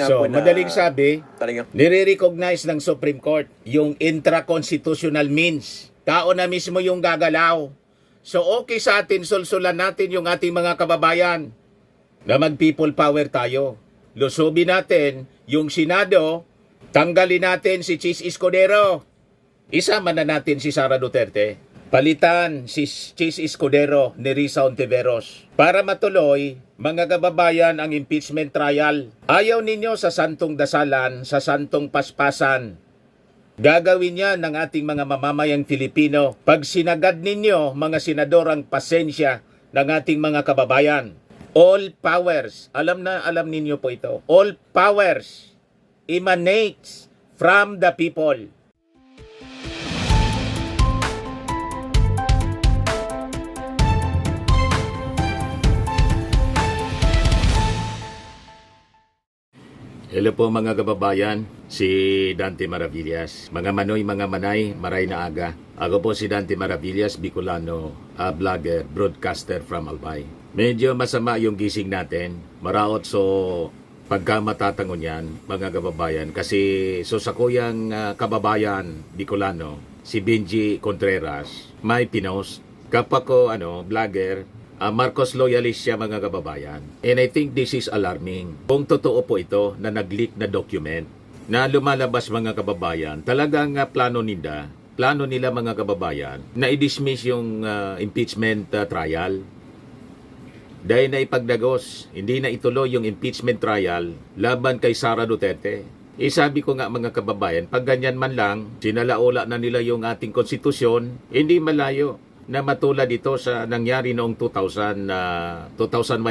So, madaling sabi, nire-recognize ng Supreme Court yung intra-constitutional means. Tao na mismo yung gagalaw. So, okay sa atin, sulsulan natin yung ating mga kababayan na mag-people power tayo. Lusubin natin yung Senado, tanggalin natin si Chis Escudero. Isama na natin si Sara Duterte. Palitan si Chis Escudero ni Risa Hontiveros para matuloy, mga kababayan, ang impeachment trial. Ayaw ninyo sa santong dasalan, sa santong paspasan. Gagawin yan ng ating mga mamamayang Filipino. Pag sinagad ninyo, mga senador, ang pasensya ng ating mga kababayan. All powers, alam ninyo po ito, all powers emanates from the people. Hello po mga kababayan, si Dante Maravillas. Mga manoy, mga manay, maray na aga. Ako po si Dante Maravillas, Bicolano, vlogger, broadcaster from Albay. Medyo masama yung gising natin. Maraot so pagka matatangon yan, mga kababayan. Kasi so sa kuyang kababayan, Bicolano, si Benji Contreras, may pinost. Kapag ko vlogger, Marcos loyalist siya, mga kababayan. And I think this is alarming. Kung totoo po ito na nag-leak na document na lumalabas, mga kababayan, talagang plano nila mga kababayan na i-dismiss yung impeachment trial. Dahil na ipagdagos, hindi na ituloy yung impeachment trial laban kay Sara Duterte. Sabi ko nga, mga kababayan, pag ganyan man lang, sinalaula na nila yung ating konstitusyon, hindi malayo na matulad ito sa nangyari noong 2001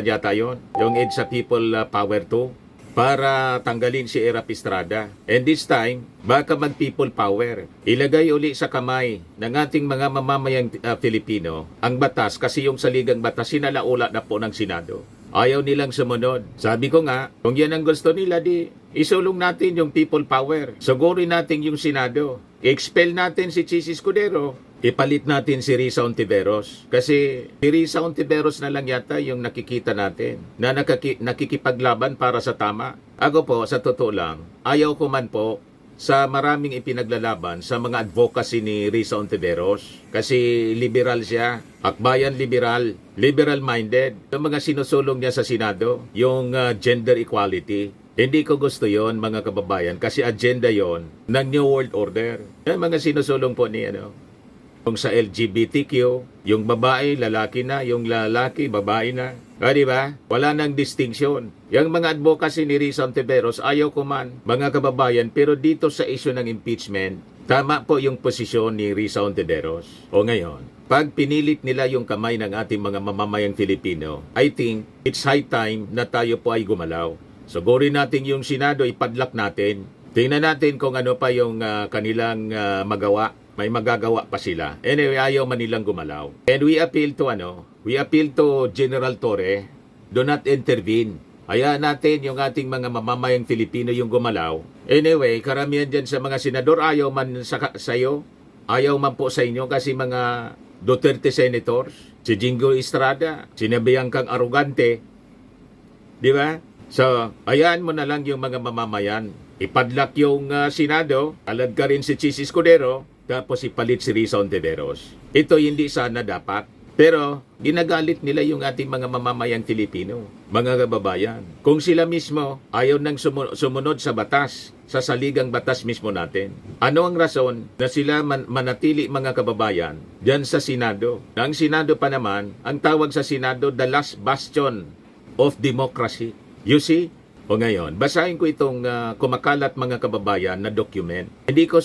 yata yun, yung EDSA People Power 2, para tanggalin si Erap Estrada. And this time, baka mag-people power. Ilagay uli sa kamay ng ating mga mamamayang Filipino ang batas, kasi yung saligang batas sinalaula na po ng Senado. Ayaw nilang sumunod. Sabi ko nga, kung yan ang gusto nila, di isulong natin yung people power. Sugurin natin yung Senado. I-expel natin si Chis Escudero. Ipalit natin si Risa Hontiveros. Kasi si Risa Hontiveros na lang yata yung nakikita natin na nakikipaglaban para sa tama. Ako po, sa totoo lang, ayaw ko man po sa maraming ipinaglalaban sa mga advocacy ni Risa Hontiveros. Kasi liberal siya, akbayan liberal, liberal-minded. Yung mga sinusulong niya sa Senado, yung gender equality, hindi ko gusto yon, mga kababayan, kasi agenda yon ng New World Order. Yung mga sinusulong po ni yung sa LGBTQ, yung babae, lalaki na, yung lalaki, babae na. Di ba? Wala nang distinction. Yung mga advocacy ni Risa Hontiveros, ayaw ko man, mga kababayan, pero dito sa issue ng impeachment, tama po yung posisyon ni Risa Hontiveros. O ngayon, pag pinilit nila yung kamay ng ating mga mamamayang Filipino, I think it's high time na tayo po ay gumalaw. Sugurin natin yung Senado, ipadlak natin. Tingnan natin kung ano pa yung kanilang magawa. May magagawa pa sila. Anyway, ayaw man nilang gumalaw. And we appeal to General Torre, do not intervene. Hayaan natin yung ating mga mamamayang Filipino yung gumalaw. Anyway, karamihan dyan sa mga senador, ayaw man sa iyo, ayaw man po sa inyo, kasi mga Duterte senators, si Jingo Estrada, sinabihan kang arugante. Di ba? So, hayaan mo na lang yung mga mamamayan. Ipadlak yung Senado, alad ka rin si Chis Escudero, tapos ipalit si Risa Hontiveros. Ito hindi sana dapat. Pero ginagalit nila yung ating mga mamamayang Filipino, mga kababayan. Kung sila mismo ayaw nang sumunod sa batas, sa saligang batas mismo natin. Ano ang rason na sila manatili, mga kababayan, diyan sa Senado? Ang Senado pa naman, ang tawag sa Senado, the last bastion of democracy. You see? O ngayon, basahin ko itong kumakalat, mga kababayan, na document. Hindi ko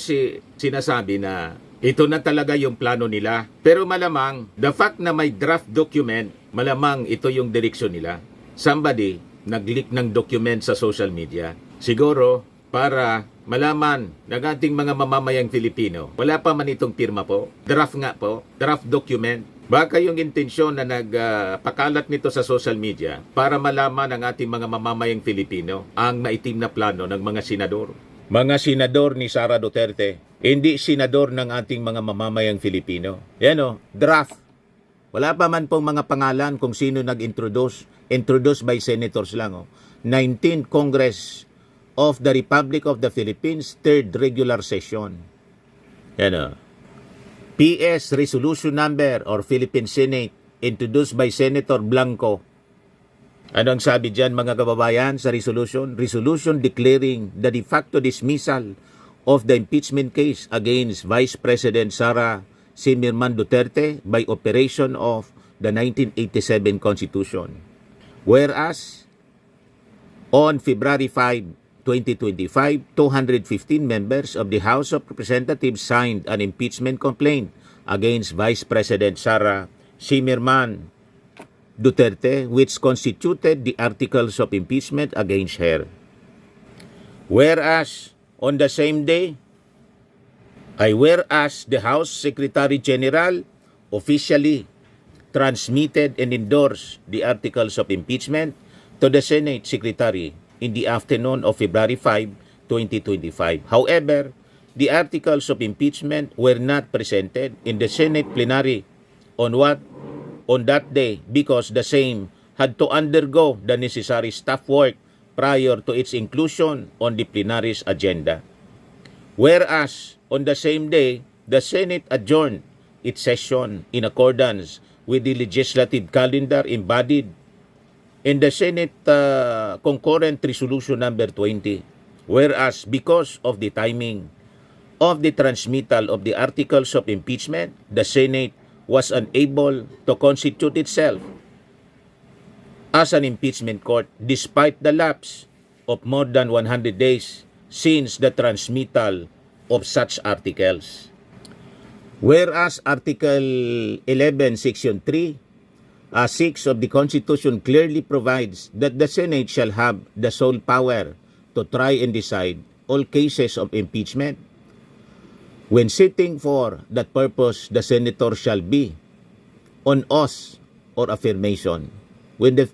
sinasabi na ito na talaga yung plano nila. Pero malamang, the fact na may draft document, malamang ito yung direksyon nila. Somebody nag-leak ng document sa social media. Siguro, para malaman ng ating mga mamamayang Filipino, wala pa man itong pirma po. Draft nga po, draft document. Baka yung intensyon na nagpakalat nito sa social media para malaman ng ating mga mamamayang Filipino ang maitim na plano ng mga senador. Mga senador ni Sara Duterte, hindi senador ng ating mga mamamayang Filipino. Yan draft. Wala pa man pong mga pangalan kung sino nag-introduce. Introduced by senators lang. 19 Congress of the Republic of the Philippines, third regular session. Yan o. PS Resolution Number or Philippine Senate introduced by Senator Blanco. Ano ang sabi dyan mga kababayan sa resolution? Resolution declaring the de facto dismissal of the impeachment case against Vice President Sara Simirman Duterte by operation of the 1987 Constitution. Whereas, on February 5, 2025, 215 members of the House of Representatives signed an impeachment complaint against Vice President Sara Simirman Duterte, which constituted the articles of impeachment against her. Whereas, on the same day, whereas the House Secretary General officially transmitted and endorsed the articles of impeachment to the Senate Secretary in the afternoon of February 5, 2025. However, the articles of impeachment were not presented in the Senate plenary on that day because the same had to undergo the necessary staff work prior to its inclusion on the plenary's agenda. Whereas, on the same day, the Senate adjourned its session in accordance with the legislative calendar embodied in the Senate Concurrent Resolution Number 20. Whereas, because of the timing of the transmittal of the articles of impeachment, the Senate was unable to constitute itself as an impeachment court despite the lapse of more than 100 days since the transmittal of such articles. Whereas Article 11, Section 3, 6 of the Constitution clearly provides that the Senate shall have the sole power to try and decide all cases of impeachment. When sitting for that purpose, the senator shall be on oath or affirmation. When the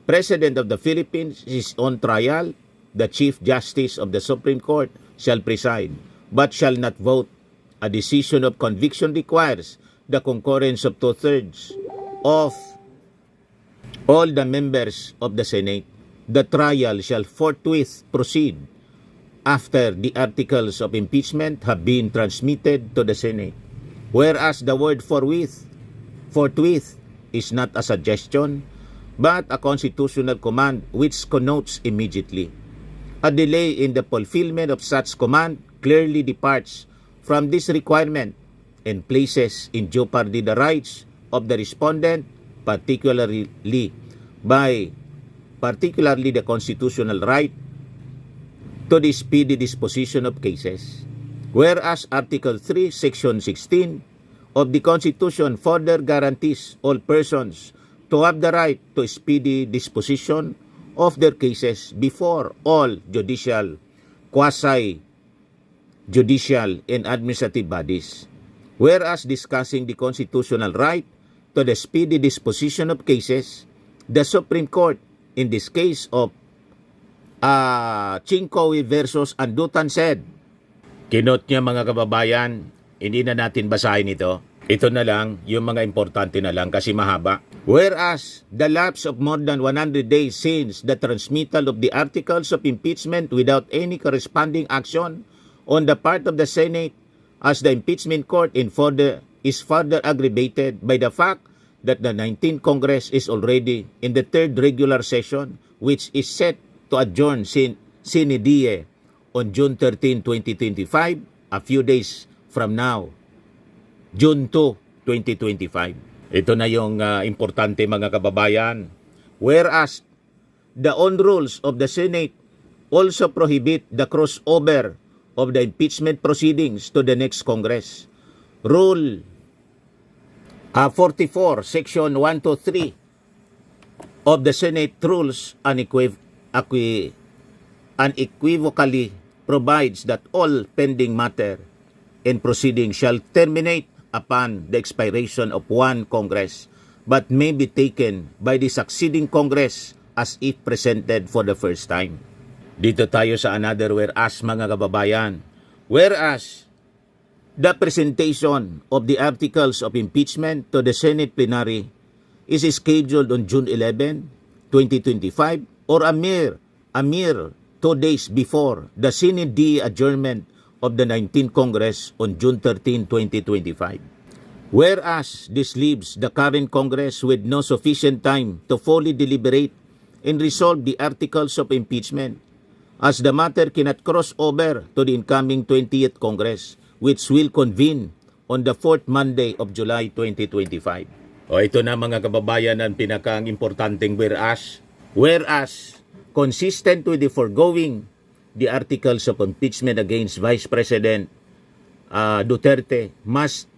President of the Philippines is on trial, the Chief Justice of the Supreme Court shall preside, but shall not vote. A decision of conviction requires the concurrence of 2/3 of all the members of the Senate. The trial shall forthwith proceed after the articles of impeachment have been transmitted to the Senate. Whereas the word forthwith is not a suggestion, but a constitutional command which connotes immediately. A delay in the fulfillment of such command clearly departs from this requirement and places in jeopardy the rights of the respondent, particularly the constitutional right to the speedy disposition of cases. Whereas Article 3, Section 16 of the Constitution further guarantees all persons to have the right to speedy disposition of their cases before all judicial, quasi-judicial, and administrative bodies. Whereas discussing the constitutional right to the speedy disposition of cases, the Supreme Court, in this case of Chincowi versus Andutan said, kinot niya mga kababayan, hindi na natin basahin ito. Ito na lang, yung mga importante na lang kasi mahaba. Whereas, the lapse of more than 100 days since the transmittal of the articles of impeachment without any corresponding action on the part of the Senate as the impeachment court is further aggravated by the fact that the 19th Congress is already in the third regular session, which is set to adjourn sine die on June 13, 2025, a few days from now, June 2, 2025. Ito na yung importante mga kababayan. Whereas, the own rules of the Senate also prohibit the crossover of the impeachment proceedings to the next Congress. Rule 44, Section 1 to 3 of the Senate rules unequivocally provides that all pending matter and proceedings shall terminate upon the expiration of one Congress, but may be taken by the succeeding Congress as if presented for the first time. Dito tayo sa another whereas mga kababayan. Whereas, the presentation of the articles of impeachment to the Senate plenary is scheduled on June 11, 2025 or a mere 2 days before the sine die adjournment of the 19th Congress on June 13, 2025. Whereas this leaves the current Congress with no sufficient time to fully deliberate and resolve the articles of impeachment, as the matter cannot cross over to the incoming 20th Congress, which will convene on the 4th Monday of July 2025. O ito na mga kababayan ang pinakang importanteng whereas. Whereas, consistent with the foregoing, the articles of impeachment against Vice President Duterte must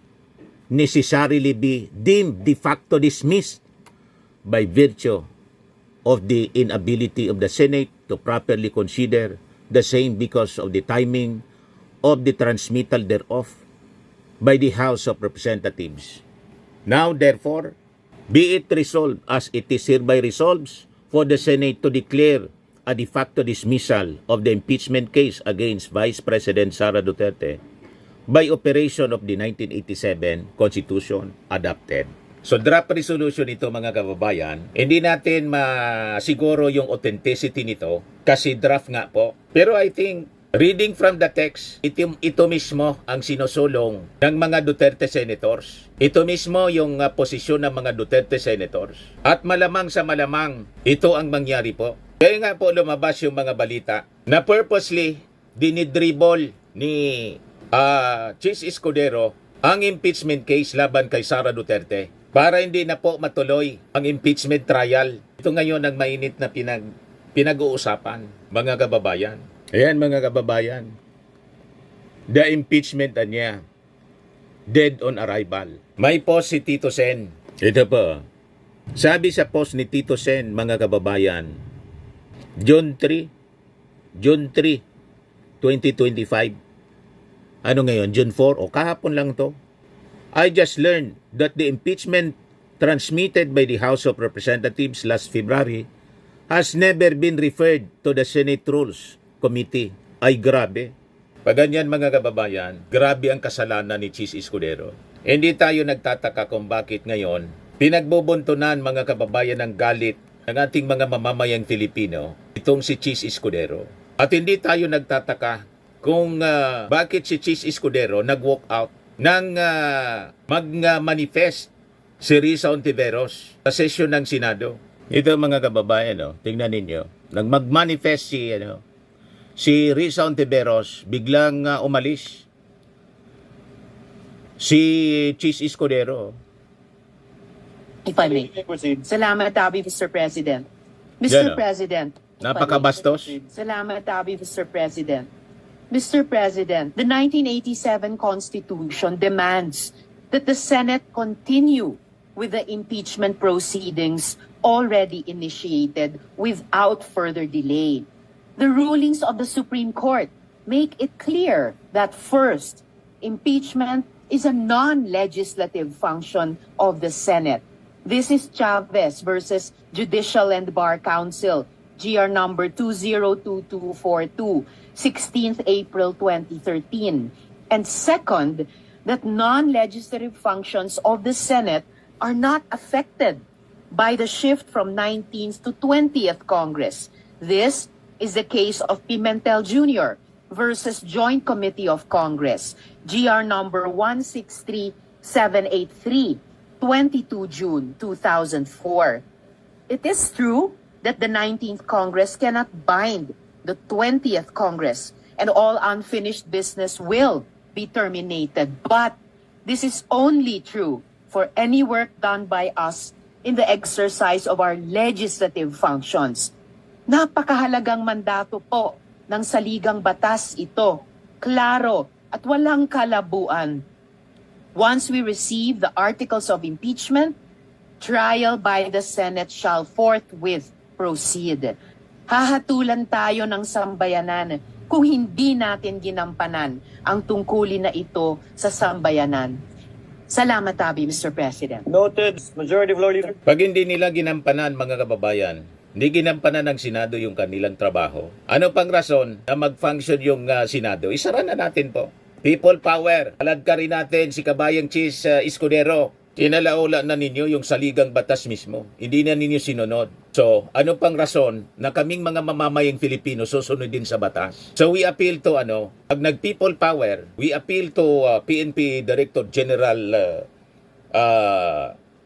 necessarily be deemed de facto dismissed by virtue of the inability of the Senate to properly consider the same because of the timing of the transmittal thereof by the House of Representatives. Now, therefore, be it resolved as it is hereby resolves for the Senate to declare a de facto dismissal of the impeachment case against Vice President Sara Duterte by operation of the 1987 Constitution adopted. So draft resolution ito mga kababayan, hindi natin masiguro yung authenticity nito kasi draft nga po. Pero I think reading from the text, ito mismo ang sinusulong ng mga Duterte senators. Ito mismo yung posisyon ng mga Duterte senators. At malamang sa malamang, ito ang mangyari po. Kaya nga po lumabas yung mga balita na purposely dinidribble ni Chis Escudero ang impeachment case laban kay Sara Duterte para hindi na po matuloy ang impeachment trial. Ito ngayon ang mainit na pinag-uusapan, mga kababayan. Ayan mga kababayan, the impeachment niya, dead on arrival. May post si Tito Sen. Ito po, sabi sa post ni Tito Sen, mga kababayan, June 3, 2025. Ano ngayon, June 4? O kahapon lang to. I just learned that the impeachment transmitted by the House of Representatives last February has never been referred to the Senate Rules Committee. Ay grabe. Pag ganyan mga kababayan, grabe ang kasalanan ni Chis Escudero. Hindi tayo nagtataka kung bakit ngayon pinagbubuntunan mga kababayan ng galit ng ating mga mamamayang Filipino itong si Chis Escudero. At hindi tayo nagtataka kung bakit si Chis Escudero nag-walk out ng mag-manifest si Risa Ontiveros sa sesyon ng Senado. Ito mga kababayan, tingnan ninyo. Nag-manifest si Risa Ontiveros, biglang umalis. Si Chis Escudero. If I may. Salamat, Abi, Mr. President. Mr. Yan, President. Napakabastos. Salamat, Abi, Mr. President. Mr. President, the 1987 Constitution demands that the Senate continue with the impeachment proceedings already initiated without further delay. The rulings of the Supreme Court make it clear that first, impeachment is a non-legislative function of the Senate. This is Chavez versus Judicial and Bar Council, GR number 202242, 16th April 2013. And second, that non-legislative functions of the Senate are not affected by the shift from 19th to 20th Congress. This is the case of Pimentel Jr. versus Joint Committee of Congress, GR number 163783, 22 June 2004. It is true that the 19th Congress cannot bind the 20th Congress and all unfinished business will be terminated. But this is only true for any work done by us in the exercise of our legislative functions. Napakahalagang mandato po ng saligang batas ito, klaro at walang kalabuan. Once we receive the articles of impeachment, trial by the Senate shall forthwith proceed. Hahatulan tayo ng sambayanan kung hindi natin ginampanan ang tungkulin na ito sa sambayanan. Salamat, Abi, Mr. President. Noted. Majority Floor Leader. Pag hindi nila ginampanan mga kababayan, hindi ginampanan ng Senado yung kanilang trabaho. Ano pang rason na mag-function yung Senado? Isara na natin po. People power. Alad ka rin natin si Kabayang Chis Escudero. Kinalaula na ninyo yung saligang batas mismo. Hindi na ninyo sinunod. So, ano pang rason na kaming mga mamamayang Filipino susunod din sa batas? So, we appeal to pag nag-people power, we appeal to PNP Director General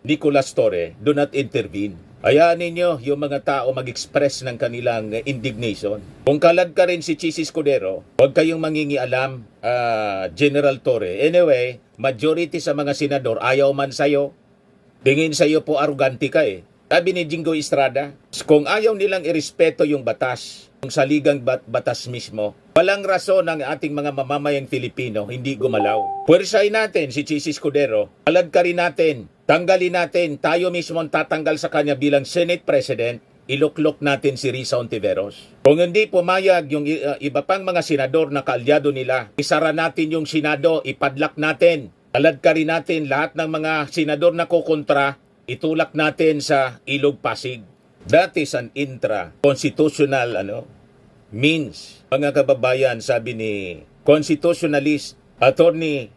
Nicolas Torre, do not intervene. Hayaan ninyo yung mga tao mag-express ng kanilang indignation. Kung kalad ka rin si Chis Escudero, huwag kayong mangingialam, General Torre. Anyway, majority sa mga senador ayaw man sa'yo. Tingin sa'yo po arugante ka eh. Sabi ni Jingo Estrada, kung ayaw nilang irespeto yung batas, yung saligang batas mismo, walang rason ng ating mga mamamayang Filipino hindi gumalaw. Puwersahin natin si Chis Escudero, kalad ka rin natin, tanggalin natin, tayo mismo ang tatanggal sa kanya bilang Senate President, iluklok natin si Risa Ontiveros. Kung hindi pumayag yung iba pang mga senador na kaalyado nila, isara natin yung Senado, ipadlak natin. Kalad ka rin natin lahat ng mga senador na kukontra, itulak natin sa Ilog Pasig. That is an intra-constitutional means. Mga kababayan, sabi ni constitutionalist Attorney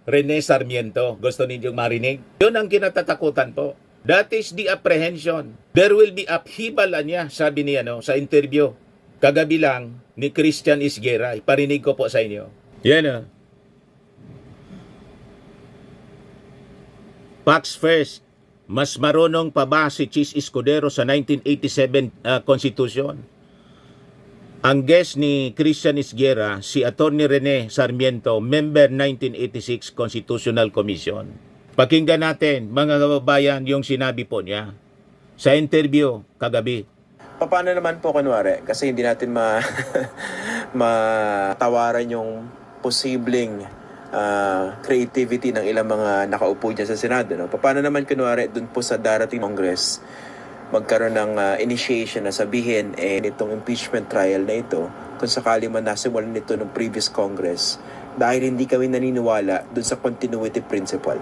Rene Sarmiento, gusto ninyong marinig? Yun ang kinatatakutan po. That is the apprehension. There will be upheaval niya, sabi ni sa interview. Kagabi lang ni Christian Isguera. Iparinig ko po sa inyo. Yan Facts first. Mas marunong pa ba si Chis Escudero sa 1987 Constitution? Ang guest ni Christian Isguera, si Attorney Rene Sarmiento, member 1986 Constitutional Commission. Pakinggan natin, mga kababayan, yung sinabi po niya sa interview kagabi. Paano naman po kunwari? Kasi hindi natin matawaran yung posibleng creativity ng ilang mga nakaupo dyan sa Senado. No? Paano naman kunwari dun po sa darating Congress magkaroon ng initiation na sabihin nitong impeachment trial na ito, kung sakali man nasimulan nito ng previous Congress, dahil hindi kami naniniwala dun sa continuity principle.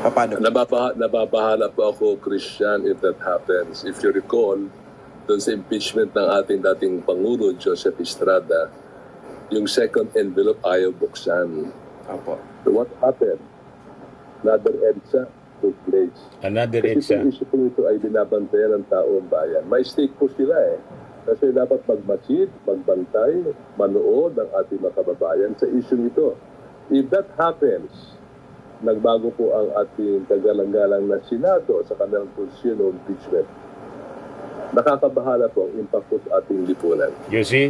Paano? Nababahala po ako, Christian, if that happens. If you recall, doon sa impeachment ng ating dating Pangulo, Joseph Estrada, yung second envelope ayaw buksan. Opo. So what happened? Another EDSA took place. Another Kasi EDSA. itong issue po ito ay binabantayan ng taong bayan. May stake po sila Kasi dapat magmasid, magbantay, manood ng ating mga kababayan sa issue ito. If that happens, nagbago po ang ating kagalang-galang na Senado sa kanilang posisyon ng impeachment. Nakakabahala po ang impact po sa ating lipunan. You see?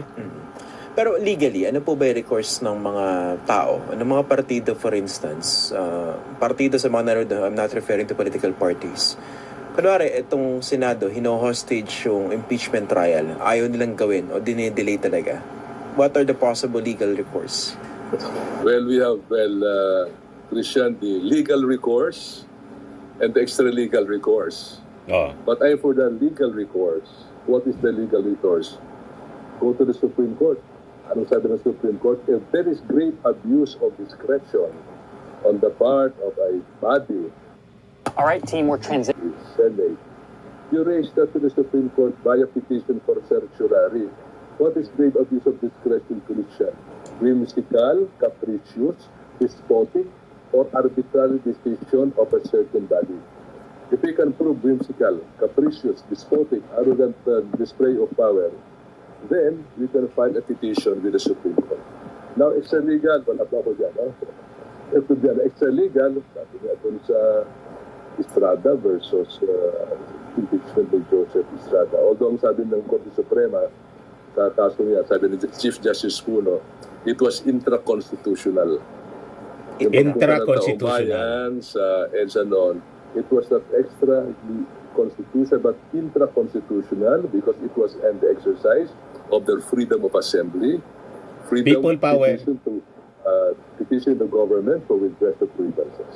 Pero legally, ano po ba yung recourse ng mga tao? Ng mga partido, for instance? Partido sa mga nanood, I'm not referring to political parties. Kunwari, itong Senado, hino-hostage yung impeachment trial. Ayaw nilang gawin o dinidelay talaga. What are the possible legal recourse? Well, we have, Christian, the legal recourse and the extra-legal recourse. Oh. But I'm for the legal recourse. What is the legal recourse? Go to the Supreme Court. Anong sabi ng Supreme Court? If there is great abuse of discretion on the part of a body, all right, team, we're transitioning. Senate, you raise that to the Supreme Court via petition for certiorari. What is great abuse of discretion, Christian? Whimsical, capricious, despotic, or arbitrary decision of a certain body. If we can prove whimsical, capricious, despotic, arrogant display of power, then we can file a petition with the Supreme Court. Now, extra-legal, wala pa ako dyan. If to be an extra-legal, sabi niya dun sa Estrada versus impeachment ng Joseph Estrada. Although ang sabi ng Korte Suprema, sa kaso niya, sabi ni Chief Justice Cuno, it was intra-constitutional. Intra-constitutional. Sa EDSA noon, it was not extra constitutional but intra-constitutional because it was an exercise of their freedom of assembly, freedom People power. petition the government for redress of grievances.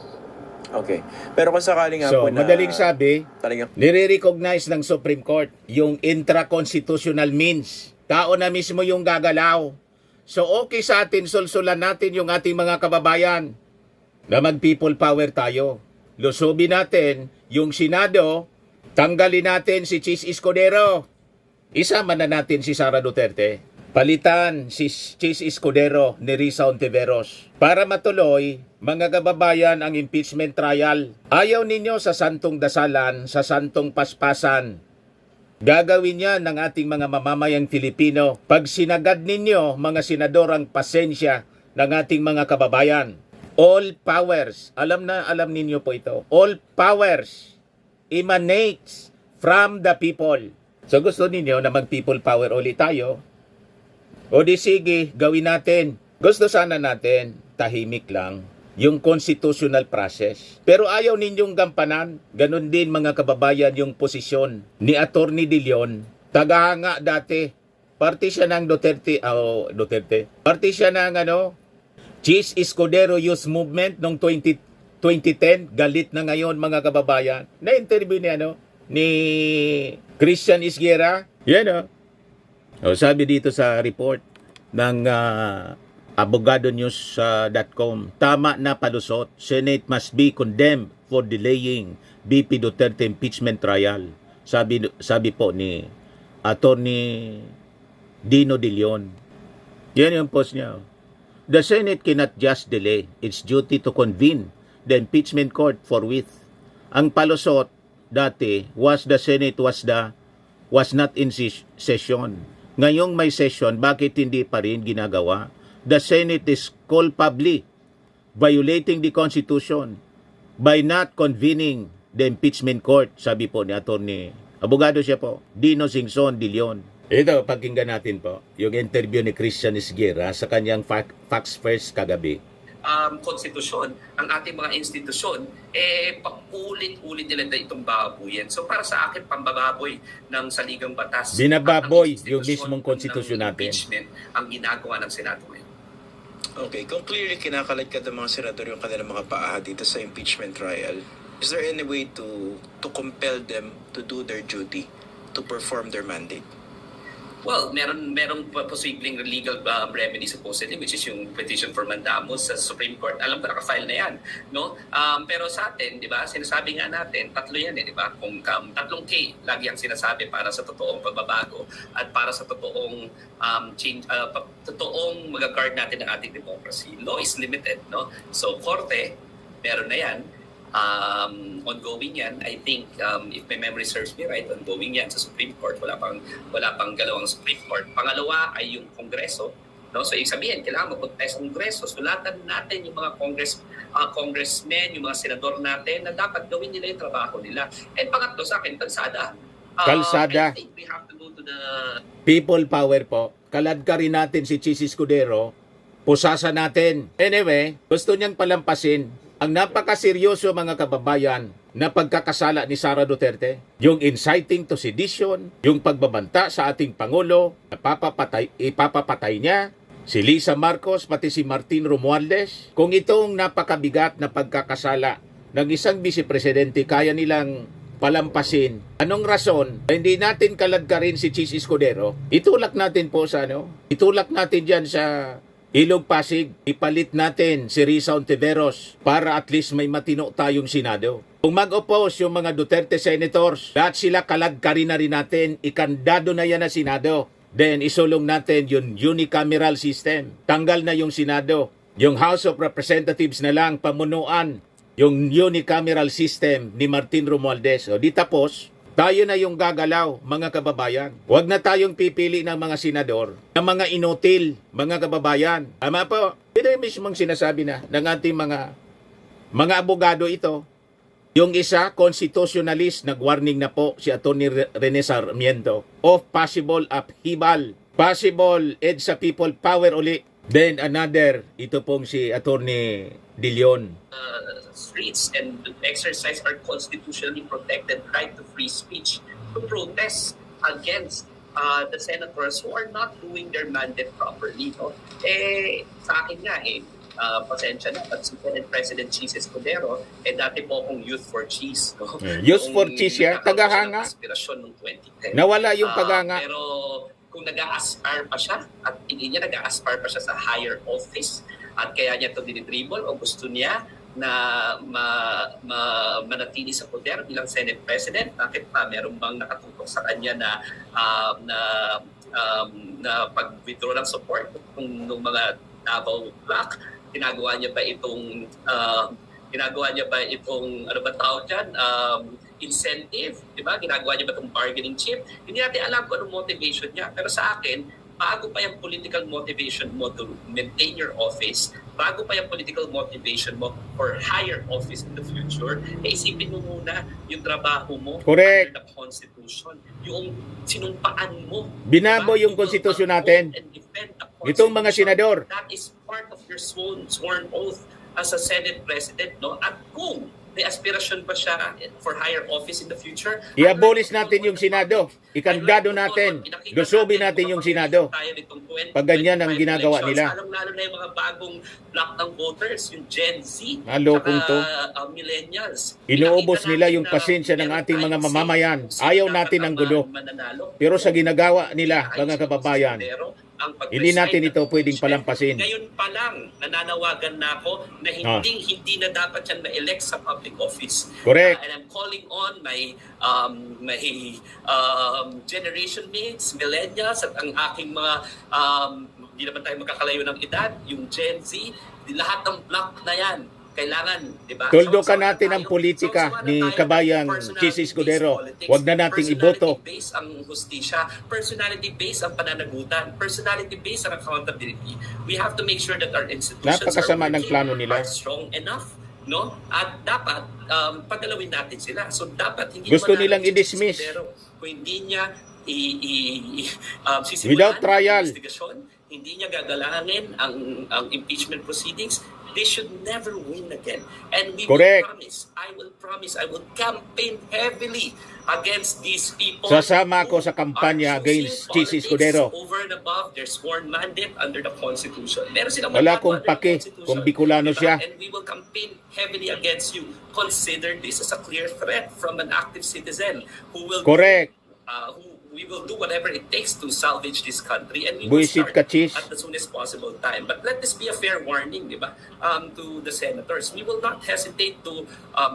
Okay. Pero kung sakali nga So, po na... madaling sabi, Talagang, nire-recognize ng Supreme Court yung intra-constitutional means. Tao na mismo yung gagalaw. So okay sa atin, sulsulan natin yung ating mga kababayan na mag-people power tayo. Lusubin natin yung Senado, tanggalin natin si Chis Escudero. Isama na natin si Sara Duterte. Palitan si Chis Escudero ni Risa Ontiveros. Para matuloy, mga kababayan, ang impeachment trial. Ayaw ninyo sa santong dasalan, sa santong paspasan. Gagawin yan ng ating mga mamamayang Filipino. Pag sinagad ninyo, mga senador, ang pasensya ng ating mga kababayan. All powers, alam ninyo po ito, all powers emanates from the people. So gusto ninyo na mag-people power ulit tayo? O di sige, gawin natin. Gusto sana natin, tahimik lang, yung constitutional process. Pero ayaw ninyong gampanan. Ganon din mga kababayan yung posisyon ni Attorney De Leon. Tagahanga dati. Party siya ng Duterte. Party siya ng Chis Escudero Youth Movement noong 2010. Galit na ngayon mga kababayan. Na-interview ni Christian Isguera. Yan sabi dito sa report ng abogadonews.com, tama na palusot. Senate must be condemned for delaying BP Duterte impeachment trial. Sabi po ni Attorney Dino De Leon. Yan yung post niya. The Senate cannot just delay its duty to convene the impeachment court forthwith. Ang palusot dati was the Senate was not in session. Ngayong may session, bakit hindi pa rin ginagawa? The Senate is culpably violating the Constitution by not convening the impeachment court, sabi po ni Attorney, abogado siya po, Dino Singson De Leon. Ito, pakinggan natin po, yung interview ni Christian Isguera sa kanyang Facts First kagabi. Konstitusyon, ang ating mga institusyon, paulit-ulit nila itong baboyin. So para sa akin, pambababoy ng saligang batas. Binababoy yung mismong konstitusyon natin. Ang ginagawa ng Senado ngayon. Okay, kung clearly kinakaladkad ng mga senador yung kanilang mga paa dito sa impeachment trial, is there any way to compel them to do their duty, to perform their mandate? Well, merong posibleng legal remedy supposedly, which is yung petition for mandamus sa Supreme Court. Alam ko naka-file na yan, no? Pero sa atin, di ba, sinasabi nga natin, tatlo yan di ba? Kung tatlong K, lagi ang sinasabi para sa totoong pagbabago at para sa totoong change, totoong mag-guard natin ang ating democracy. Law is limited, no? So, korte, meron na yan. Ongoing yan. I think if my memory serves me right, ongoing yan sa Supreme Court. Wala pang galaw ang Supreme Court. Pangalawa ay yung Kongreso. No? So ibig sabihin, kailangan magpunta tayo sa Kongreso. Sulatan natin yung mga congressmen, yung mga senador natin na dapat gawin nila yung trabaho nila. And pangatlo sa akin, kalsada. Kalsada. I think we have to go to the People power po. Kaladka rin natin si Chis Escudero. Pusasa natin. Anyway, gusto niyang palampasin ang napakaseryoso mga kababayan na pagkakasala ni Sara Duterte, yung inciting to sedition, yung pagbabanta sa ating Pangulo, ipapapatay niya, si Lisa Marcos, pati si Martin Romualdez. Kung itong napakabigat na pagkakasala ng isang vice-presidente kaya nilang palampasin, anong rason hindi natin kaladkarin si Chis Escudero? Itulak natin po sa itulak natin dyan sa Ilog Pasig, ipalit natin si Risa Ontiveros para at least may matino tayong Senado. Kung mag-oppose yung mga Duterte senators, lahat sila kaladkarin na rin natin, ikandado na yan na Senado. Then isulong natin yung unicameral system. Tanggal na yung Senado. Yung House of Representatives na lang pamunuan yung unicameral system ni Martin Romualdez. O di tapos, tayo na yung gagalaw, mga kababayan. Huwag na tayong pipili ng mga senador, ng mga inutil, mga kababayan. Ama po, ito yung mismong sinasabi na ng ating mga abogado ito. Yung isa, constitutionalist, nag-warning na po si Atty. Rene Sarmiento of possible upheaval, possible EDSA people power uli. Then another, ito pong si Atty. De Leon. Streets and exercise our constitutionally protected right to free speech to protest against the senators who are not doing their mandate properly. No? Sa akin nga pasensya na, but si Senate President Chis Escudero, dati po akong Youth for Cheese. No? Youth for Cheese ya, tagahanga. Inspirasyon noong 2010. Nawala yung tagahanga. Pero kung nag-a-aspire pa siya, at tingin niya nag-a-aspire pa siya sa higher office, at kaya niya ito dinidribble o gusto niya na manatili sa poder bilang Senate President, bakit pa meron bang nakatutok sa kanya na na pag-withdraw ng support ng mga Davao Black, ginagawa niya ba itong ano ba tawag dyan, incentive, di ba? Ginagawa niya ba itong bargaining chip? Hindi natin alam kung anong motivation niya. Pero sa akin, bago pa yung political motivation mo to maintain your office, bago pa yung political motivation mo for higher office in the future, isipin mo muna yung trabaho mo Correct. under the Constitution. Yung sinumpaan mo. Binabo diba? yung konstitusyon natin. And defend the Itong mga Constitution. senador. That is part of your sworn oath as a Senate President, no? At kung may aspirasyon pa siya for higher office in the future, I-abolish natin yung Senado. Ikandado natin. Lusobin natin yung Senado. Pag ganyan ang ginagawa nila. Lalo na yung mga bagong block ng voters, yung Gen Z, Malokong to. millennials. Inuubos Pinakita nila natin yung na pasensya ng meron ating mga tayong mamamayan. say Ayaw kung natin sino ng dapat gulo. ang mananalo. Pero sa ginagawa nila, mga kababayan, hindi natin ito pwedeng palampasin. Ngayon pa lang, nananawagan na ako na hindi na dapat yan na-elect sa public office. Correct. And I'm calling on my generation mates, millennials, at ang aking mga, hindi naman tayo magkakalayo ng edad, yung Gen Z, lahat ng block na yan. Kailangan, di ba? Tuldukan natin ang politika ni kabayang Chis Escudero. Huwag na nating iboto. Personality-based ang hustisya, personality-based ang pananagutan, personality-based ang accountability. We have to make sure that our institutions Napakasama ng working, plano nila. are strong enough, no? At dapat pagalawin natin sila. So dapat hindi Gusto naman nilang natin i-dismiss. Pero kung hindi niya sisimulan Without trial. ang investigasyon, hindi niya gagalangin ang impeachment proceedings, they should never win again. And we Correct. will promise, I will campaign heavily against these people. Sasama ako who sa kampanya are choosing against Chis politics Escudero. over and above their sworn mandate under the Constitution. Meron silang Wala magagawa kong under the pake Constitution, kung Bicolano diba? siya. And we will campaign heavily against you. Consider this as a clear threat from an active citizen who will Correct. who we will do whatever it takes to salvage this country, and we will Buisit start ka, Chis. at the soonest possible time. But let this be a fair warning, di ba, to the senators. We will not hesitate to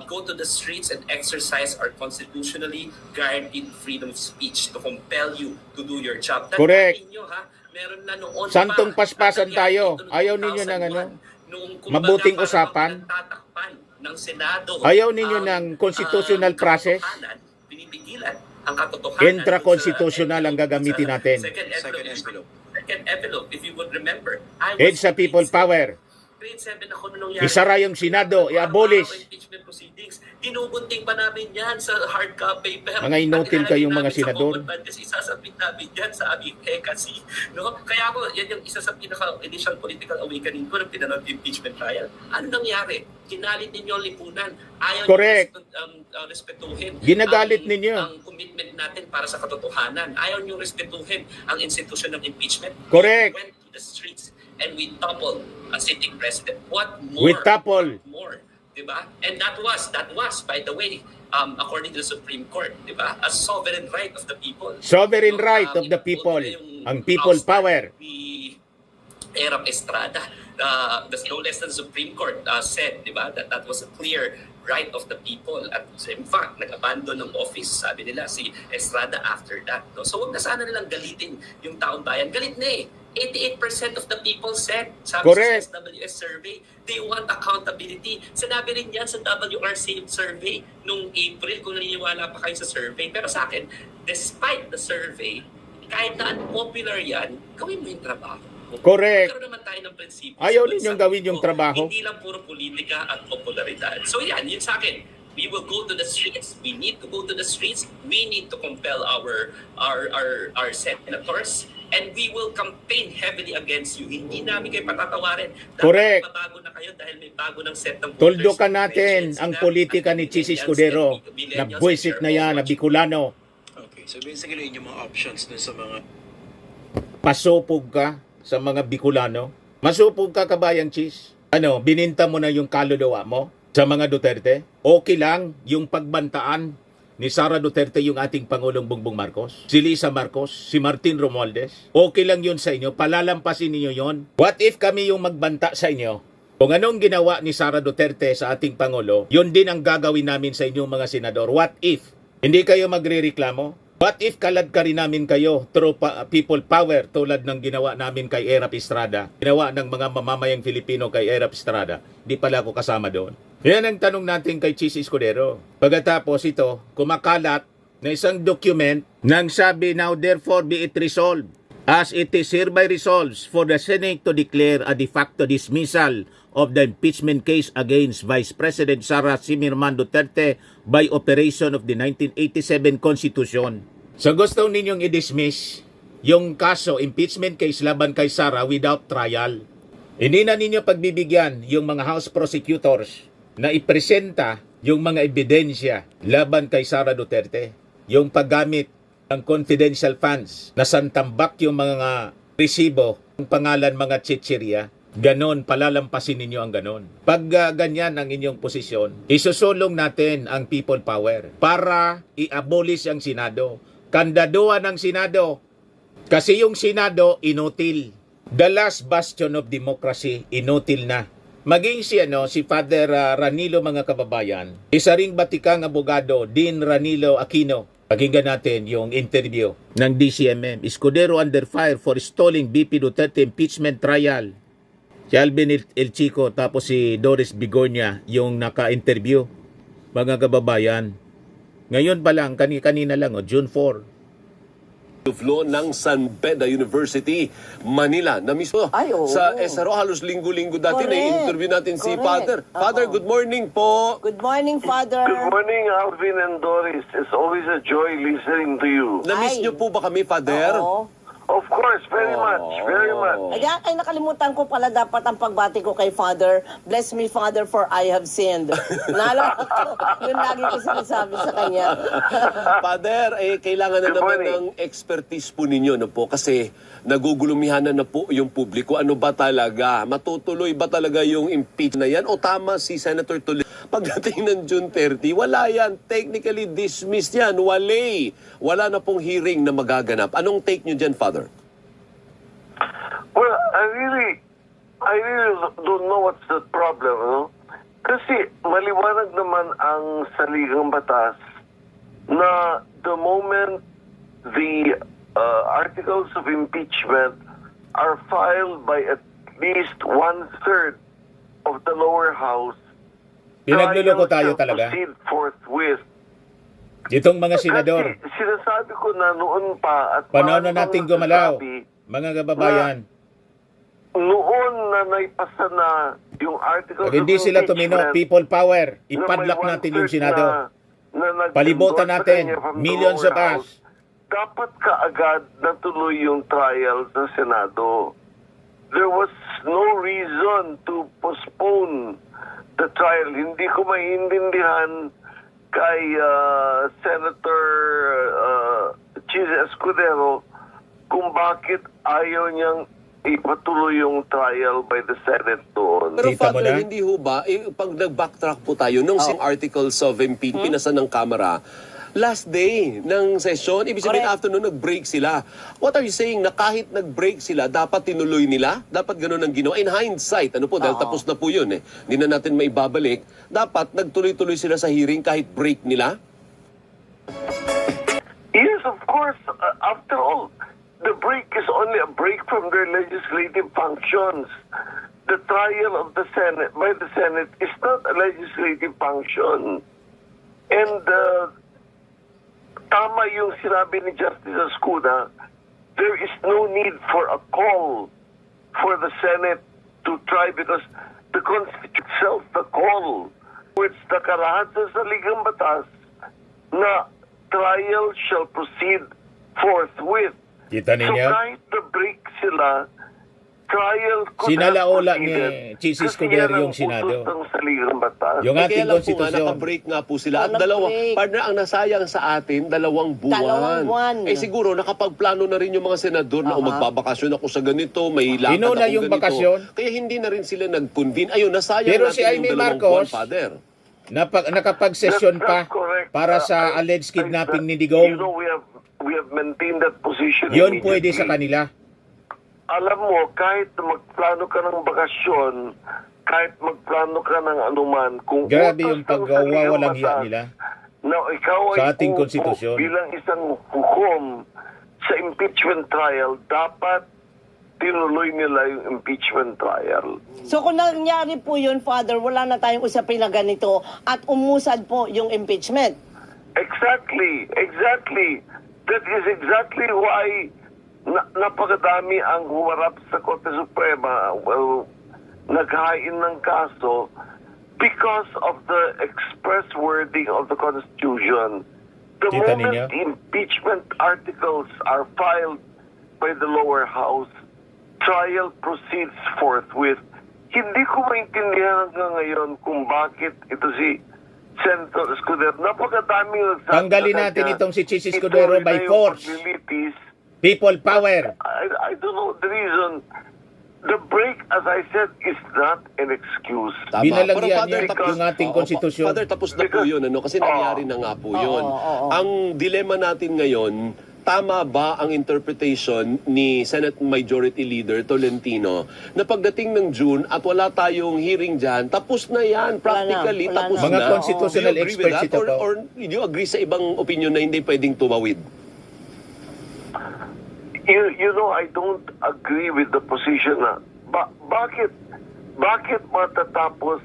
go to the streets and exercise our constitutionally guaranteed freedom of speech to compel you to do your job. Correct. Tandaan ninyo, ha? Meron na noon Santong pa, paspasan tayo. nangyari ito noong Ayaw ninyo ng ano? 2001, noong kumbaga Mabuting parang usapan. nagtatakpan ng Senado. Ayaw ninyo ng constitutional process? Katotohanan, pinipigilan ang katotohanan. Intra-constitutional ang gagamitin natin. Second envelope, if you would remember. I was Head sa people power. Grade 7 ako nung nangyari. Isara yung Senado, i-abolish. Impeachment proceedings. Dinubunting pa namin yan sa hard copy paper. Mga inutil kayong mga senador. Kasi isasabit namin yan sa aming kasi. No? Kaya ako, yan yung isa sa pinaka-initial political awakening ko nung pinanood yung impeachment trial. Ano nangyari? Kinalit ninyo ang lipunan. Ayaw Correct. nyo respetuhin Ginagalit ninyo. ang commitment natin para sa katotohanan. Ayaw nyo respetuhin ang institution ng impeachment. Correct. We went to the streets and we toppled a sitting president. What more? We topple. What more? Diba? And that was, by the way, according to the Supreme Court, diba? A sovereign right of the people. Sovereign right of the people. Ang people power. The Erap Estrada, no less than the Supreme Court said, diba, that was a clear right of the people. At in fact, nag-abandon ng office, sabi nila, si Estrada after that. No? So wag na sana nilang galitin yung taong bayan. Galit na eh. 88% of the people said, sabi Correct. sa SWS survey, they want accountability. Sinabi rin yan sa WRC survey nung April, kung naniniwala pa kayo sa survey. Pero sa akin, despite the survey, kahit na unpopular yan, gawin mo yung trabaho. Correct. Magkaroon naman tayo ng prinsipyo. Ayaw sa ninyong bansa. gawin yung trabaho. Hindi lang puro politika at popularidad. So yan, yun sa akin. We will go to the streets. We need to go to the streets. We need to compel our senators. And we will campaign heavily against you. Hindi namin kayo patatawarin. Correct. Mabago na kayo dahil may bago ng set ng voters. Tuldukan natin ang politika ni Chis Escudero na buwisit na yan, na Bicolano. Okay, so basically yung mga options dun sa mga Pasupog ka sa mga Bicolano. Masupog ka, kabayang Chis. Ano, bininta mo na yung kaluluwa mo sa mga Duterte? Okay lang yung pagbantaan ni Sara Duterte yung ating Pangulong Bongbong Marcos, si Lisa Marcos, si Martin Romualdez. Okay lang yun sa inyo, palalampasin niyo yon. What if kami yung magbanta sa inyo? Kung anong ginawa ni Sara Duterte sa ating Pangulo, yun din ang gagawin namin sa inyong mga senador. What if? Hindi kayo magrereklamo? What if kalad ka rin namin kayo through people power tulad ng ginawa namin kay Erap Estrada, ginawa ng mga mamamayang Filipino kay Erap Estrada, di pala ako kasama doon. Yan ang tanong natin kay Chis Escudero. Pagkatapos ito, kumakalat na isang document nang sabi, now therefore be it resolved, as it is hereby resolved for the Senate to declare a de facto dismissal of the impeachment case against Vice President Sara Simirman Duterte by operation of the 1987 Constitution. So gusto ninyong i-dismiss yung kaso, impeachment case laban kay Sara without trial. Hindi na ninyo pagbibigyan yung mga House prosecutors na ipresenta yung mga ebidensya laban kay Sara Duterte. Yung paggamit ng confidential funds na santambak yung mga resibo, ang pangalan mga chichirya. Ganon, palalampasin ninyo ang ganon. Pag ganyan ang inyong posisyon, isusulong natin ang people power para i-abolish ang Senado. Kandaduan ng Senado. Kasi yung Senado, inutil. The last bastion of democracy, inutil na. Maging si Father Ranilo, mga kababayan, isa ring batikang abogado, Dean Ranilo Aquino. Pakinggan natin yung interview ng DCMM. Escudero under fire for stalling BP Duterte impeachment trial. Si Alvin El Chico tapos si Doris Bigornia yung naka-interview. Mga kababayan, ngayon pa lang, kanina lang, June 4. of Law ng San Beda University, Manila, na mismo Ay, oo. sa SRO, halos linggo-linggo dati Correct. na-interview natin si Correct. Father. Father, Oo. good morning po. Good morning, Father. Good morning, Alvin and Doris. It's always a joy listening to you. Na-miss Ay. niyo po ba kami, Father? Oo. Of course, very much, very much. Ay, nakalimutan ko pala dapat ang pagbati ko kay Father. Bless me, Father, for I have sinned. Naalala ko, yun lagi ko sinasabi sa kanya. Father, kailangan na Good naman morning. ng expertise po ninyo, no po, kasi nagugulumihanan na po yung publiko. Ano ba talaga? Matutuloy ba talaga yung impeachment na yan? O tama si Senator Tulfo? Pagdating ng June 30, wala yan. Technically dismissed yan. Wala na pong hearing na magaganap. Anong take nyo dyan, Father? Well, I really don't know what's the problem, no? Kasi maliwanag naman ang saligang batas na the moment the articles of impeachment are filed by at least 1/3 of the lower house, Pinagluloko tayo trial shall talaga. proceed forthwith. Itong mga senador, Kasi sinasabi ko na noon pa at panahon na paano nating bang gumalaw. nasabi Mga kababayan, noon na naipasa na yung articles pag hindi of sila tumino, impeachment people power, na may ipadlock natin yung 1/3 Senado. na nag-endorse Palibutan sa natin, kanya from the millions lower of us. house, dapat kaagad natuloy yung trial sa Senado. There was no reason to postpone the trial. Hindi ko maintindihan kay Senator Chis Escudero kung bakit ayaw niyang ipatuloy yung trial by the Senate doon. Pero Kita mo Father, na? hindi ho ba, pag nag-backtrack po tayo, nung same articles of impeachment, pinasa ng Kamara, last day ng session, ibig sabihin Correct. after nun, nag-break sila. What are you saying? Na kahit nag-break sila, dapat tinuloy nila? Dapat ganun ang ginawa? In hindsight, ano po, dahil tapos na po yun eh. Hindi na natin maibabalik. Dapat nagtuloy-tuloy sila sa hearing kahit break nila? Yes, of course. After all, the break is only a break from their legislative functions. The trial of the Senate by the Senate is not a legislative function. And tama yung sinabi ni Justice Escuda, there is no need for a call for the Senate to try because the Constitution itself, the call, which nakarahan sa ligang batas na trial shall proceed forthwith. Kita So ninyo? kahit na-break sila, trial could Sinalaula have ni proceeded. Chis Kasi Escudero yan yung ang Senado. utos ng saligang batas. Yung Kaya ating lang po nga, konstitusyon. naka-break nga po sila. At nag-break. partner, ang nasayang sa atin, 2 buwan. Dalawang buwan. Siguro, nakapagplano na rin yung mga senador na magbabakasyon ako sa ganito, may lakad Sino na akong yung ganito. bakasyon? Kaya hindi na rin sila nag-convene. Ayun, nasayang Pero natin si Aimee yung 2 Marcos, buwan, Father. Nakapag-session pa That's correct. para sa alleged kidnapping ni Digong. You know, we have maintained that position. Yun pwede sa immediately. kanila. Alam mo, kahit magplano ka ng bakasyon, kahit magplano ka ng anuman, kung Grabe utos yung ng saligang pagwawalang hiya batas nila. na Now, ikaw Sa ay ating uupo konstitusyon. bilang isang hukom sa impeachment trial, dapat tinuloy nila yung impeachment trial. So kung nangyari po yun, Father, wala na tayong usapin na ganito at umusad po yung impeachment. Exactly. That is exactly why napakadami ang humarap sa Korte Suprema, naghain ng kaso because of the express wording of the Constitution. The Kita moment ninyo? the impeachment articles are filed by the lower house, trial proceeds forthwith. Hindi ko maintindihan hanggang ngayon kung bakit ito si Senator Escudero. Napakadaming nagsasabi Tanggalin na natin niya, itong si Chis Escudero ituloy by na yung force. paglilitis. People power. I don't know the reason. The break, as I said, is not an excuse. Tama. Binalagyan Pero, Father, niya tapos- yung ating Oo, konstitusyon. Father, tapos na po yun, kasi nangyari na nga po yun. Ang dilema natin ngayon, tama ba ang interpretation ni Senate Majority Leader Tolentino na pagdating ng June at wala tayong hearing dyan, tapos na yan, practically, wala tapos na. na. Mga constitutional Do you agree with experts that? ito po. Or do you agree sa ibang opinion na hindi pwedeng tumawid? You know, I don't agree with the position na bakit matatapos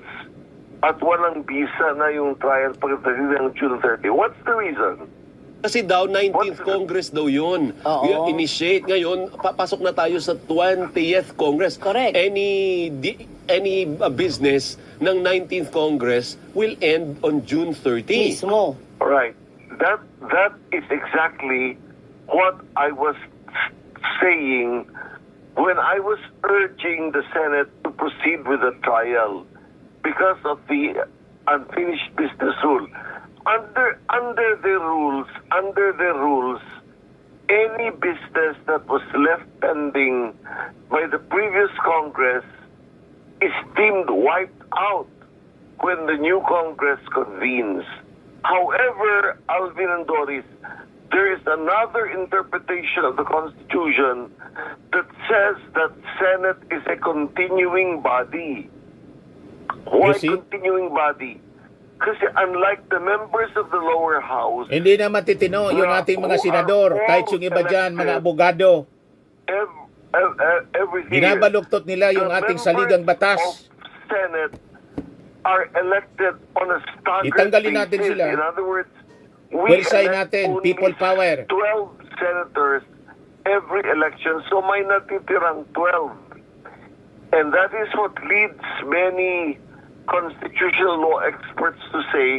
at walang bisa na yung trial pagdating ng June 30? What's the reason? Kasi daw, 19th Congress daw yun. Oo. Initiate. Ngayon, papasok na tayo sa 20th Congress. Correct. Any business ng 19th Congress will end on June 30. Mismo. Right. That is exactly what I was saying when I was urging the Senate to proceed with the trial because of the unfinished business rule. Under the rules, any business that was left pending by the previous Congress is deemed wiped out when the new Congress convenes. However, Alvin and Doris, there is another interpretation of the Constitution that says that Senate is a continuing body. Why You see? continuing body? Kasi unlike the members of the lower house, Hindi na matitino yung ating mga senador, kahit yung iba dyan, mga abogado. every year, Binabaluktot nila yung the ating members saligang batas. of Senate are elected on a staggered Itanggalin natin basis. sila. In other words, Pwersay elect natin, only people power. 12 senators every election, so may natitirang 12. And that is what leads many constitutional law experts to say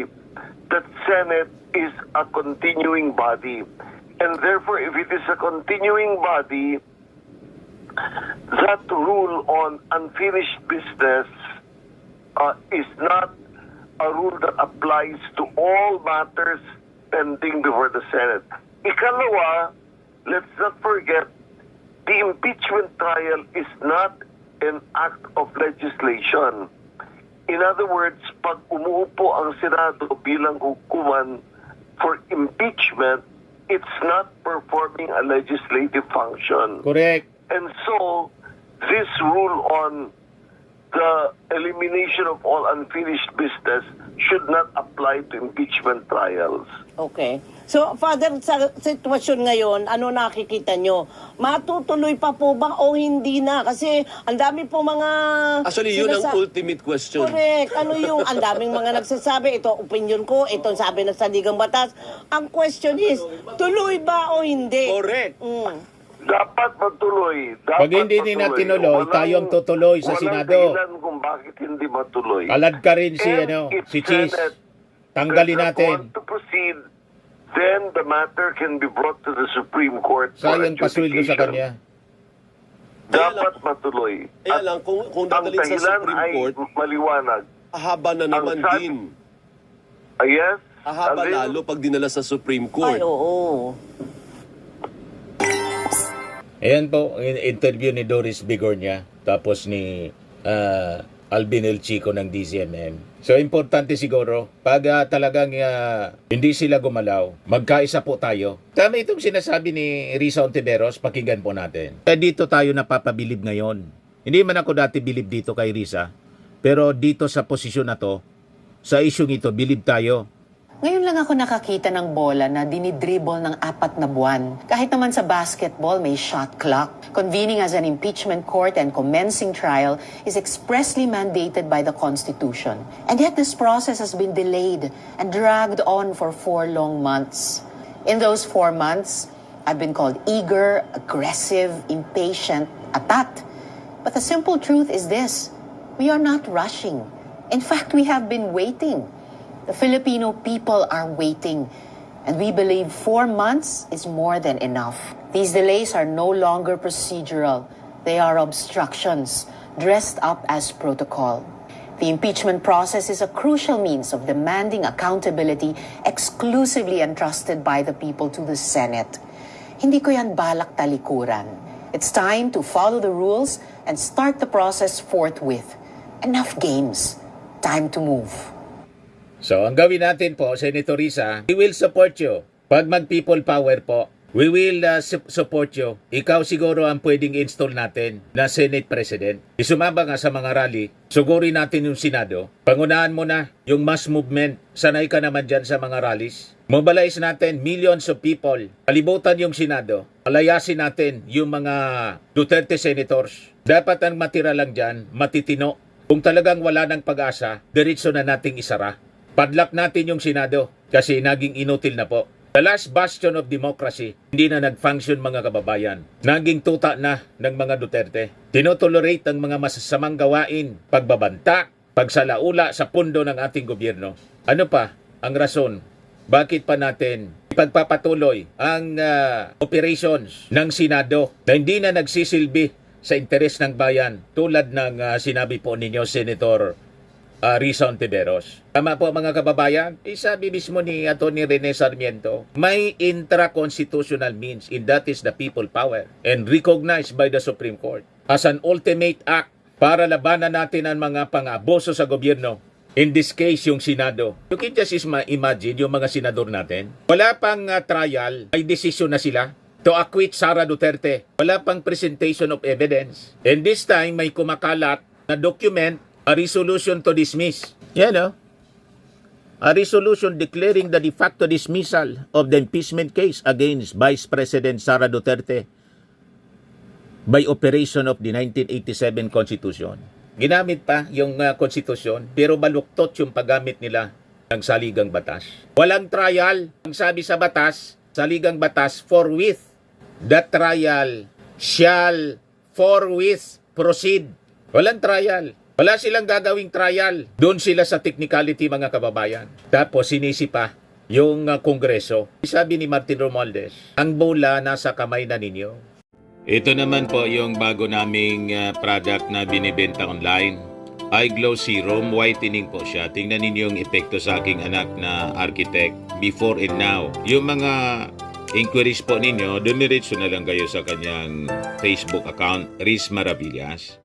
that Senate is a continuing body. And therefore, if it is a continuing body, that rule on unfinished business is not a rule that applies to all matters pending before the Senate. Ikalawa, let's not forget, the impeachment trial is not an act of legislation. In other words, pag umuupo ang Senado bilang hukuman for impeachment, it's not performing a legislative function. Correct. And so, this rule on the elimination of all unfinished business should not apply to impeachment trials. Okay. So, Father, sa sitwasyon ngayon, ano nakikita nyo? Matutuloy pa po ba o hindi na? Kasi ang dami po mga... Actually, yun ang ultimate question. Correct. Ano yung ang daming mga nagsasabi, ito opinion ko, ito sabi ng saligang batas. Ang question is, tuloy ba o hindi? Correct. Dapat matuloy. Pag hindi nila tinuloy, tayo ang tutuloy sa Senado. Walang dahilan kung bakit hindi matuloy. Kalad ka rin si, And if si Chis. Senate Tanggalin does not natin. want to proceed, then the matter can be brought to the Supreme Court for Sayang pasweldo sa adjudication. kanya. Dapat matuloy. Kaya lang, kung Ang dadalhin sa dahilan Supreme ay Court, maliwanag. ahaba na naman sabi- din. Yes? Ahaba Alvin? lalo pag dinala sa Supreme Ay, Court. oo. Ayan po, interview ni Doris Bigornia, tapos ni Alvin El Chico ng DZMM. So, importante siguro, pag talagang hindi sila gumalaw, magkaisa po tayo. Tama itong sinasabi ni Risa Ontiveros, pakinggan po natin. Dito tayo napapabilib ngayon. Hindi man ako dati bilib dito kay Risa, pero dito sa posisyon na to, sa isyong ito, bilib tayo. Ngayon lang ako nakakita ng bola na dinidribble ng 4 na buwan. Kahit naman sa basketball, may shot clock. Convening as an impeachment court and commencing trial is expressly mandated by the Constitution. And yet this process has been delayed and dragged on for 4 long months. In those 4 months, I've been called eager, aggressive, impatient, atat. But the simple truth is this: we are not rushing. In fact, we have been waiting. The Filipino people are waiting, and we believe 4 months is more than enough. These delays are no longer procedural. They are obstructions, dressed up as protocol. The impeachment process is a crucial means of demanding accountability exclusively entrusted by the people to the Senate. Hindi ko yan balak talikuran. It's time to follow the rules and start the process forthwith. Enough games. Time to move. So, ang gawin natin po, Senator Risa, we will support you. Pag mag-people power po, we will support you. Ikaw siguro ang pwedeng install natin na Senate President. Isumaba nga sa mga rally, sugurin natin yung Senado. Pangunahan mo na yung mass movement. Sanay ka naman dyan sa mga rallies. Mobilize natin millions of people. Kalibutan yung Senado. Palayasin natin yung mga Duterte senators. Dapat ang matira lang dyan, matitino. Kung talagang wala ng pag-asa, diretso na nating isara. Padlock natin yung Senado kasi naging inutil na po. The last bastion of democracy, hindi na nag-function mga kababayan. Naging tuta na ng mga Duterte. Tinotolerate ang mga masasamang gawain, pagbabanta, pagsalaula sa pundo ng ating gobyerno. Ano pa ang rason? Bakit pa natin ipagpapatuloy ang operations ng Senado na hindi na nagsisilbi sa interes ng bayan tulad ng sinabi po ninyo, Senator Risa Ontiveros. Tama po mga kababayan, sabi mismo ni Atty. Rene Sarmiento, may intra-constitutional means, and that is the people power and recognized by the Supreme Court as an ultimate act para labanan natin ang mga pang-abuso sa gobyerno. In this case, yung Senado. You can just imagine yung mga senador natin. Wala pang trial, ay desisyon na sila to acquit Sara Duterte. Wala pang presentation of evidence. And this time, may kumakalat na document, a resolution to dismiss. Yan o. A resolution declaring the de facto dismissal of the impeachment case against Vice President Sara Duterte by operation of the 1987 Constitution. Ginamit pa yung Constitution, pero baluktot yung paggamit nila ng saligang batas. Walang trial. Ang sabi sa batas, saligang batas, forthwith. The trial shall forthwith proceed. Walang trial. Wala silang gagawing trial. Doon sila sa technicality mga kababayan. Tapos sinisi pa yung Kongreso. Sabi ni Martin Romualdez, ang bola nasa kamay na ninyo. Ito naman po yung bago naming product na binibenta online. iGlow Serum, whitening po siya. Tingnan ninyo yung epekto sa aking anak na architect before and now. Yung mga inquiries po ninyo, dumiretso na lang kayo sa kanyang Facebook account, Riz Maravillas.